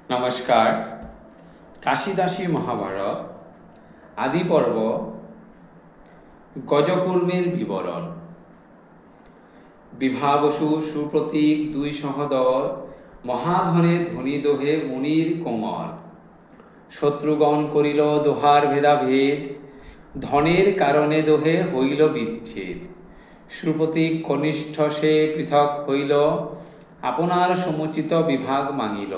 নমস্কার। কাশিদাসী মহাভারত আদি পর্ব গজকুর্মের বিবরণ। বিভাবসু সুপ্রতীক দুই সহদর, মহাধনে ধনী দোহে মুনির কোমর। শত্রুগণ করিল দোহার ভেদাভেদ, ধনের কারণে দোহে হইল বিচ্ছেদ। সুপ্রতীক কনিষ্ঠ সে পৃথক হইল, আপনার সমুচিত বিভাগ মাঙিল।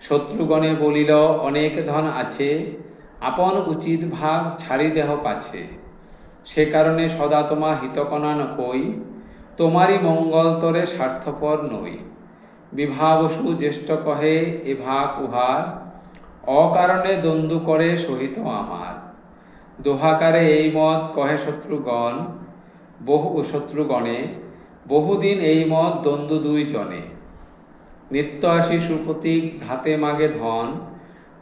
শত্রুগণে বলিল অনেক ধন আছে, আপন উচিত ভাগ ছাড়ি দেহ পাছে। সে কারণে সদা তোমা হিতকণা নকই, তোমারই মঙ্গল তরে স্বার্থপর নই। বিভাবসু জ্যেষ্ঠ কহে এ ভাগ উহার, অকারণে দ্বন্দ্ব করে সহিত আমার। দোহাকারে এই মত কহে শত্রুগণে, বহুদিন এই মত দ্বন্দ্ব দুই জনে। নিত্য আসি সুপ্রতীক ভ্রাতে মাগে ধন,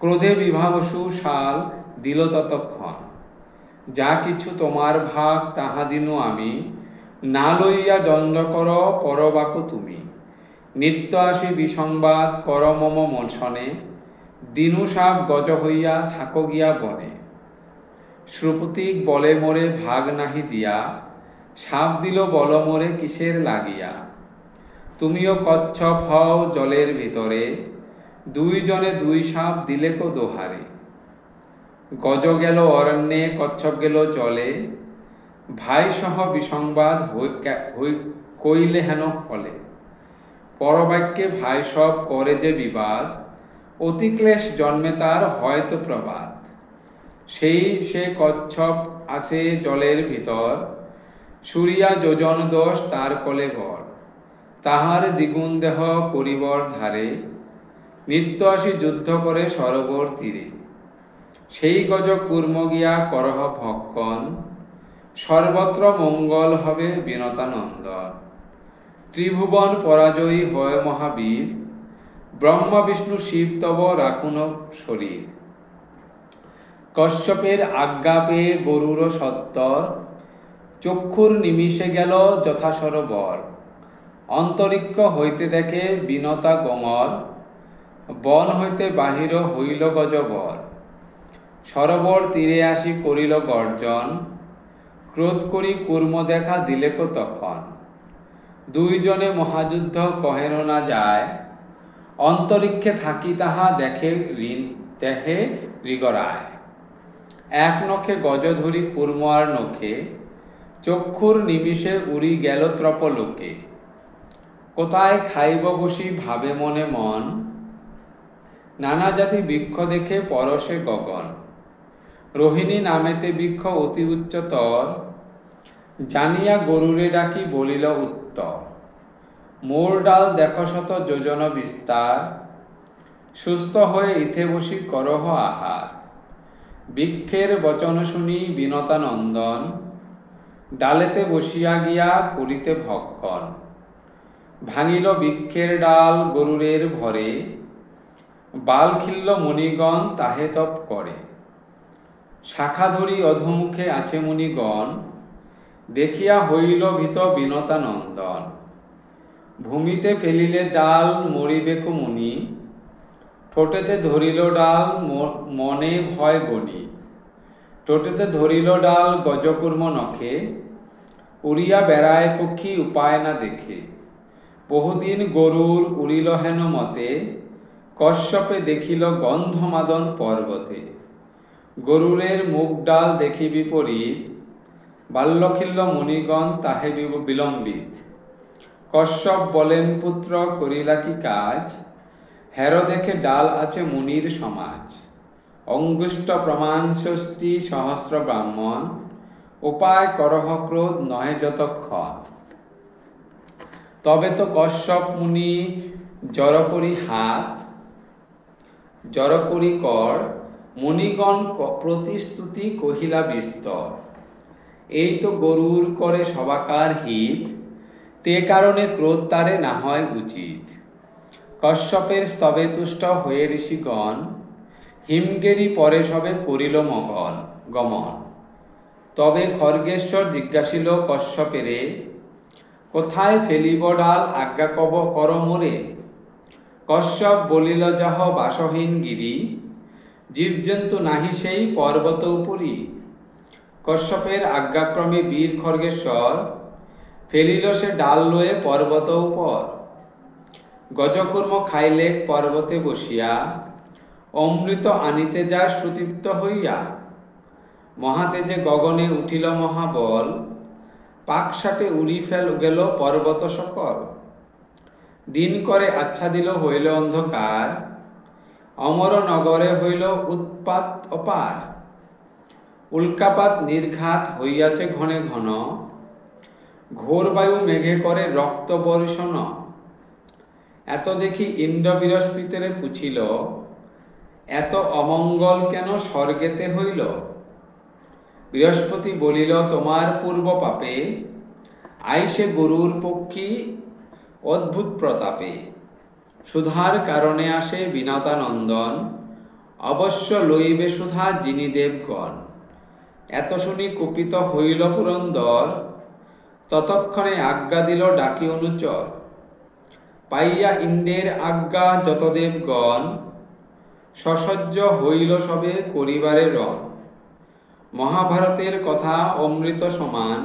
ক্রোধে বিভাবসু শাল দিল ততক্ষণ। যা কিছু তোমার ভাগ তাহা দিনু আমি, না লইয়া দণ্ড কর পরবাকু তুমি। নিত্য আসি বিসংবাদ কর মম মনসনে, দিনু সাপ গজ হইয়া থাকো গিয়া বনে। সুপ্রতীক বলে মোরে ভাগ নাহি দিয়া, সাপ দিল বল মোরে কিসের লাগিয়া। তুমিও কচ্ছপ হও জলের ভিতরে, দুইজনে দুই সাপ দিলে কো দোহারে। গজ গেল অরণ্যে কচ্ছপ গেল জলে, ভাই সহ বিসংবাদ কইলে হেন ফলে। পরবাক্যে ভাই সব করে যে বিবাদ, অতিক্লেশ জন্মে তার হয়তো প্রবাদ। সেই সে কচ্ছপ আছে জলের ভিতর, সুরিয়া যোজন দোষ তার কলে ঘর। তাহার দ্বিগুণ দেহ করিবর ধারে, নিত্য আসি যুদ্ধ করে সরোবর তীরে। সেই গজ কুর্ম গিয়া করহ ভক্ষণ, সর্বত্র মঙ্গল হবে বিনতানন্দন। ত্রিভুবন পরাজয়ী হয় মহাবীর, ব্রহ্মা বিষ্ণু শিব তব রাখুন শরীর। কশ্যপের আজ্ঞা পেয়ে গরুর সত্তর, চক্ষুর নিমিষে গেল যথাসরবর। অন্তরিক্ষ হইতে দেখে বিনতা গঙর, বন হইতে বাহির হইল গজবর। সরোবর তীরে আসি করিল গর্জন, ক্রোধ করি কুর্ম দেখা দিলেক তখন। দুইজনে মহাযুদ্ধ কহেন না যায়, অন্তরিক্ষে থাকি তাহা দেখে রিগরায়। এক নখে গজ ধরি কুর্ম আর নখে, চক্ষুর নিমিষে উড়ি গেল ত্রপলোকে। কোথায় খাইব বসি ভাবে মনে মন, নানা জাতি বৃক্ষ দেখে পরশে গগন। রোহিণী নামেতে বৃক্ষ অতি উচ্চতর, জানিয়া গরুরে ডাকি বলিল উত্তর। মোর ডাল দেখো শত যোজন বিস্তার, সুস্থ হয়ে ইথে বসি করহ আহার। বৃক্ষের বচন শুনি বিনতানন্দন, ডালেতে বসিয়া গিয়া করিতে ভক্ষণ। ভাঙিল বৃক্ষের ডাল গরুরের ভরে, বাল খিল্ল মুনিগণ তাহে তপ করে। শাখা ধরি অধমুখে আছে মুনিগণ, দেখিয়া হইল ভীত বিনতানন্দন। ভূমিতে ফেলিলে ডাল মরিবেক মুনি, ঠোঁটেতে ধরিল ডাল মনে ভয় গণি। ঠোঁটেতে ধরিল ডাল গজকুর্ম নখে, উড়িয়া বেড়ায় পক্ষী উপায় না দেখে। বহুদিন গরুর উড়িল হেন মতে, কশ্যপে দেখিল গন্ধমাদন পর্বতে। গরুরের মুখ ডাল দেখি বিপরীত, বাল্যখিল্য মুনিগণ তাহে বিলম্বিত। কশ্যপ বলেন পুত্র করিলা কি কাজ, হের দেখে ডাল আছে মুনির সমাজ। অঙ্গুষ্ট প্রমাণ ষষ্ঠী সহস্র ব্রাহ্মণ, উপায় করহ ক্রোধ নহে যতক্ষণ। তবে তো কশ্যপ মুনি জড় করি হাত, জড় করি কর, মুনিগণ প্রতিস্তুতি কহিলা বিস্তর। এই তো গরুর করে সবাকার হিত, তে কারণে ক্রোধ তারে না হয় উচিত। কশ্যপের স্তবে তুষ্ট হয়ে ঋষিগণ, হিমগেরি পরে সবে করিল গমন। তবে খর্গেশ্বর জিজ্ঞাসিল কশ্যপেরে, কোথায় ফেলিব ডাল আজ্ঞা কর মোরে। কশ্যপ বলিল যাহ বাসহীন গিরি, জীবজন্তু নাহি সেই পর্বত উপরি। কশ্যপের আজ্ঞাক্রমে বীর খড়গেশ্বর ফেলিল সে ডাল লয়ে পর্বত উপর। গজকর্ম খাইলে পর্বতে বসিয়া, অমৃত আনিতে যা শ্রুতৃপ্ত হইয়া। মহাতেজে গগনে উঠিল মহাবল, পাকসাটে উড়ি ফেল গেল পর্বত সকল। দিন করে আচ্ছাদিল হইল অন্ধকার, অমর নগরে হইল উৎপাত অপার। উল্কাপাত নির্ঘাত হইয়াছে ঘনে ঘন, ঘোর বায়ু মেঘে করে রক্ত বর্ষণ। এত দেখি ইন্দ্র বৃহস্পতিরে পুছিল, এত অমঙ্গল কেন স্বর্গেতে হইল। বৃহস্পতি বলিল তোমার পূর্ব পাপে, আইসে গরুর পক্ষী অদ্ভুত প্রতাপে। সুধার কারণে আসে বিনতা নন্দন, অবশ্য লইবে সুধা যিনি দেবগণ। এত শুনি কুপিত হইল পুরন্দর, ততক্ষণে আজ্ঞা দিল ডাকি অনুচর। পাইয়া ইন্দ্রের আজ্ঞা যত দেবগণ, সসজ্জ হইল সবে করিবারে রণ। মহাভারতের কথা অমৃত সমান,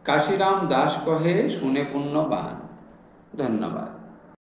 কাশিরাম দাস কহে শুনে পুণ্যবান। ধন্যবাদ।